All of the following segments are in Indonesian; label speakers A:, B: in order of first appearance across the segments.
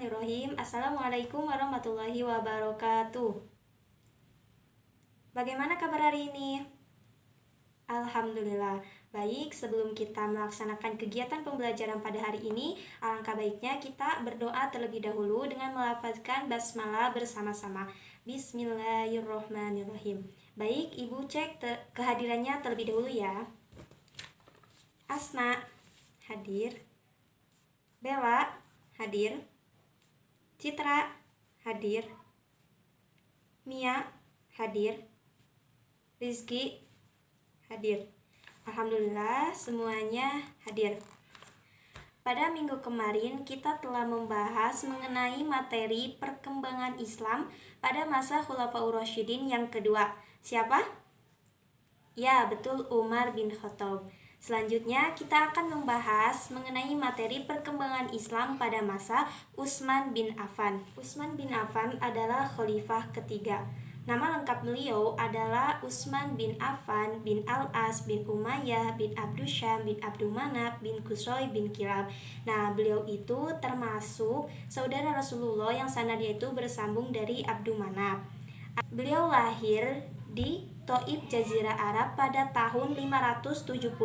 A: Bismillahirrahmanirrahim. Assalamualaikum warahmatullahi wabarakatuh. Bagaimana kabar hari ini? Alhamdulillah. Baik, sebelum kita melaksanakan kegiatan pembelajaran pada hari ini, alangkah baiknya kita berdoa terlebih dahulu dengan melafazkan basmalah bersama-sama. Bismillahirrahmanirrahim. Baik, Ibu cek kehadirannya terlebih dahulu ya. Asna, hadir. Bella, hadir. Citra, hadir. Mia, hadir. Rizky, hadir. Alhamdulillah semuanya hadir. Pada minggu kemarin kita telah membahas mengenai materi perkembangan Islam pada masa Khulafaur Rasyidin yang kedua. Siapa? Ya, betul, Umar bin Khattab. Selanjutnya kita akan membahas mengenai materi perkembangan Islam pada masa Utsman bin Affan. Utsman bin Affan adalah khalifah ketiga. Nama lengkap beliau adalah Utsman bin Affan bin Al-As bin Umayyah bin Abdusyam bin Abdulmanaf bin Qusay bin Kilab. Nah, beliau itu termasuk saudara Rasulullah yang sanadnya itu bersambung dari Abdulmanaf. Beliau lahir di Taif Jazirah Arab pada tahun 579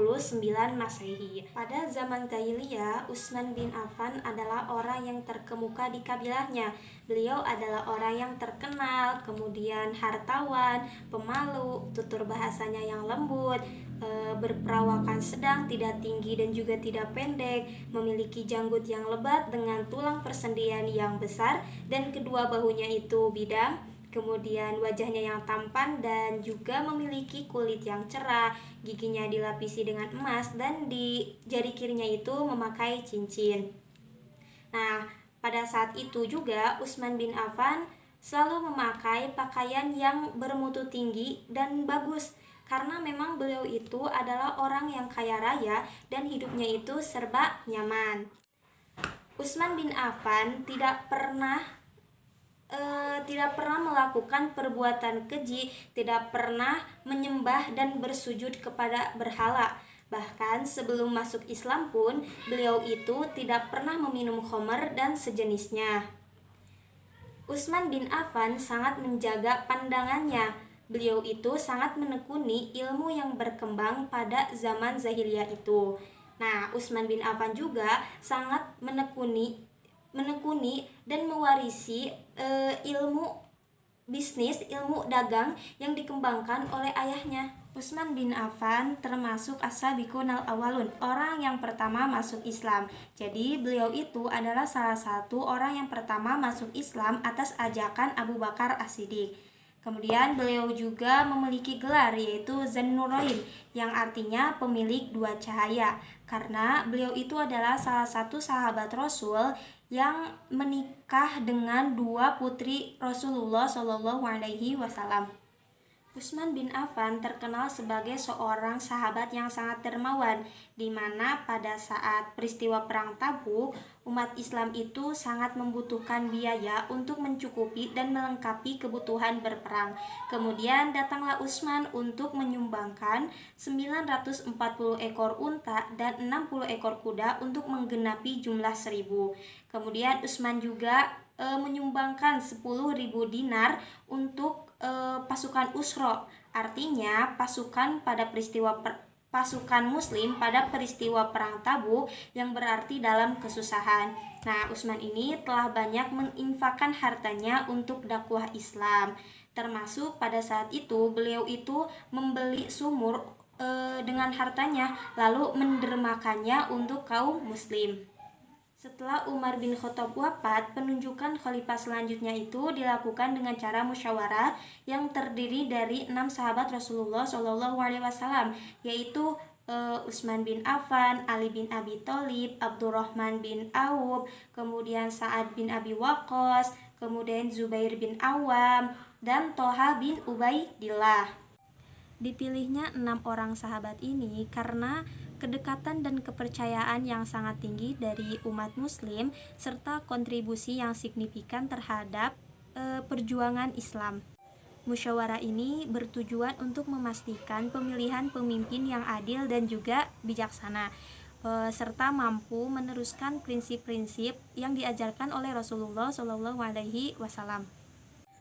A: Masehi. Pada zaman jahiliyah, Utsman bin Affan adalah orang yang terkemuka di kabilahnya. Beliau adalah orang yang terkenal, kemudian hartawan, pemalu, tutur bahasanya yang lembut, berperawakan sedang, tidak tinggi dan juga tidak pendek, memiliki janggut yang lebat dengan tulang persendian yang besar dan kedua bahunya itu bidang. Kemudian wajahnya yang tampan dan juga memiliki kulit yang cerah, giginya dilapisi dengan emas dan di jari kirinya itu memakai cincin. Nah, pada saat itu juga Utsman bin Affan selalu memakai pakaian yang bermutu tinggi dan bagus karena memang beliau itu adalah orang yang kaya raya dan hidupnya itu serba nyaman. Utsman bin Affan tidak pernah melakukan perbuatan keji, tidak pernah menyembah dan bersujud kepada berhala. Bahkan sebelum masuk Islam pun, beliau itu tidak pernah meminum khamar dan sejenisnya. Utsman bin Affan sangat menjaga pandangannya. Beliau itu sangat menekuni ilmu yang berkembang pada zaman jahiliyah itu. Nah, Utsman bin Affan juga sangat menekuni dan mewarisi ilmu bisnis, ilmu dagang yang dikembangkan oleh ayahnya. Utsman bin Affan termasuk as-sabiqun al-awwalun, orang yang pertama masuk Islam. Jadi beliau itu adalah salah satu orang yang pertama masuk Islam atas ajakan Abu Bakar As-Siddiq. Kemudian beliau juga memiliki gelar yaitu Dzan-Nurain yang artinya pemilik dua cahaya karena beliau itu adalah salah satu sahabat Rasul yang menikah dengan dua putri Rasulullah Shallallahu Alaihi Wasallam. Utsman bin Affan terkenal sebagai seorang sahabat yang sangat dermawan, di mana pada saat peristiwa Perang Tabuk, umat Islam itu sangat membutuhkan biaya untuk mencukupi dan melengkapi kebutuhan berperang. Kemudian datanglah Utsman untuk menyumbangkan 940 ekor unta dan 60 ekor kuda untuk menggenapi jumlah 1000. Kemudian Utsman juga menyumbangkan 10.000 dinar untuk pasukan Usra, artinya pasukan muslim pada peristiwa Perang Tabuk yang berarti dalam kesusahan. Nah, Utsman ini telah banyak menginfakkan hartanya untuk dakwah Islam. Termasuk pada saat itu beliau itu membeli sumur dengan hartanya lalu mendermakannya untuk kaum muslim. Setelah Umar bin Khattab wafat, penunjukan khalifah selanjutnya itu dilakukan dengan cara musyawarah yang terdiri dari 6 sahabat Rasulullah Shallallahu Alaihi Wasallam, yaitu Utsman bin Affan, Ali bin Abi Thalib, Abdurrahman bin Auf, kemudian Sa'ad bin Abi Waqqas, kemudian Zubair bin Awam, dan Thalha bin Ubaidillah. Dipilihnya 6 orang sahabat ini karena kedekatan dan kepercayaan yang sangat tinggi dari umat muslim serta kontribusi yang signifikan terhadap perjuangan Islam. Musyawarah ini bertujuan untuk memastikan pemilihan pemimpin yang adil dan juga bijaksana. serta mampu meneruskan prinsip-prinsip yang diajarkan oleh Rasulullah Shallallahu Alaihi Wasallam.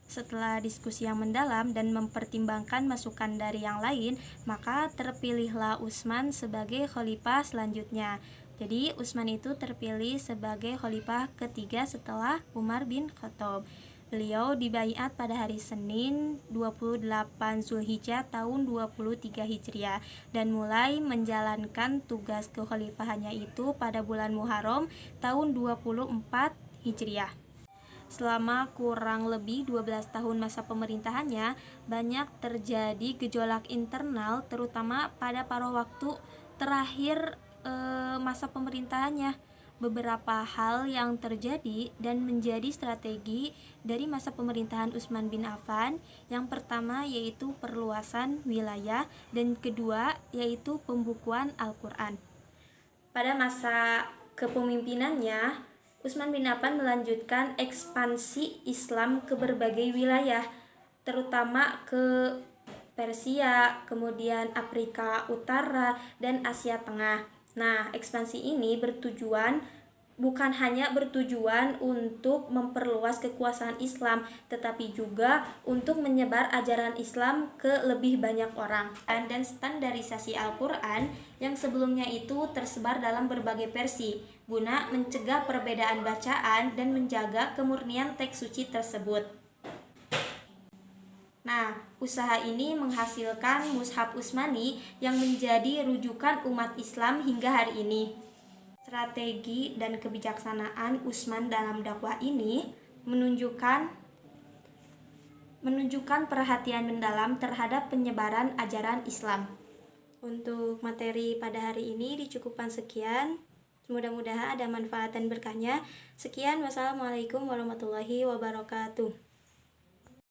A: Setelah diskusi yang mendalam dan mempertimbangkan masukan dari yang lain, maka terpilihlah Utsman sebagai khalifah selanjutnya. Jadi Utsman itu terpilih sebagai khalifah ketiga setelah Umar bin Khattab. Beliau dibaiat pada hari Senin 28 Zulhijjah tahun 23 Hijriah dan mulai menjalankan tugas kekhalifahannya itu pada bulan Muharram tahun 24 Hijriah. Selama kurang lebih 12 tahun masa pemerintahannya, banyak terjadi gejolak internal terutama pada paruh waktu terakhir masa pemerintahannya. Beberapa hal yang terjadi dan menjadi strategi dari masa pemerintahan Utsman bin Affan. Yang pertama yaitu perluasan wilayah dan kedua yaitu pembukuan Al-Quran. Pada masa kepemimpinannya, Utsman bin Affan melanjutkan ekspansi Islam ke berbagai wilayah, terutama ke Persia, kemudian Afrika Utara, dan Asia Tengah. Nah, ekspansi ini bukan hanya bertujuan untuk memperluas kekuasaan Islam, tetapi juga untuk menyebar ajaran Islam ke lebih banyak orang. Dan standarisasi Al-Quran yang sebelumnya itu tersebar dalam berbagai versi, guna mencegah perbedaan bacaan dan menjaga kemurnian teks suci tersebut. Nah, usaha ini menghasilkan Mushaf Utsmani yang menjadi rujukan umat Islam hingga hari ini. Strategi dan kebijaksanaan Utsman dalam dakwah ini menunjukkan perhatian mendalam terhadap penyebaran ajaran Islam. Untuk materi pada hari ini dicukupkan sekian. Mudah-mudahan ada manfaat dan berkahnya. Sekian, wassalamualaikum warahmatullahi wabarakatuh.